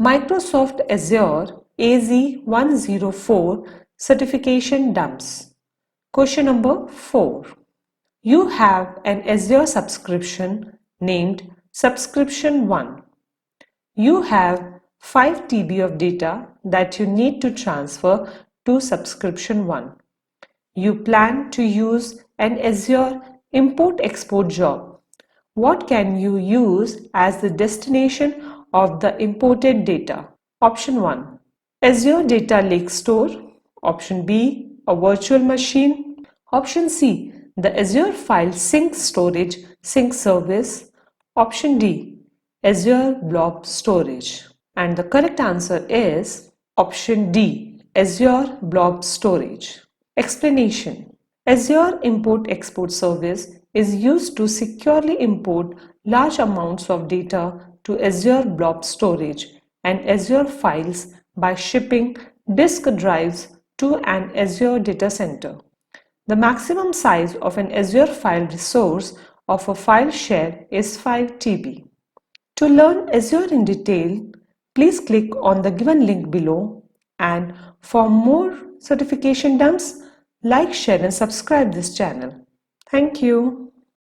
Microsoft Azure AZ-104 certification dumps. Question number 4. You have an Azure subscription named Subscription 1. You have 5 TB of data that you need to transfer to Subscription 1. You plan to use an Azure Import-Export job. What can you use as the destination of the imported data? Option 1. Azure Data Lake Store. Option B. A virtual machine. Option C. The Azure File Sync Storage Sync Service. Option D. Azure Blob Storage. And the correct answer is option D. Azure Blob Storage. Explanation. Azure Import-Export service is used to securely import large amounts of data to Azure Blob Storage and Azure files by shipping disk drives to an Azure data center. The maximum size of an Azure file resource of a file share is 5 TB. To learn Azure in detail, please click on the given link below, and for more certification dumps, like, share and subscribe this channel. Thank you.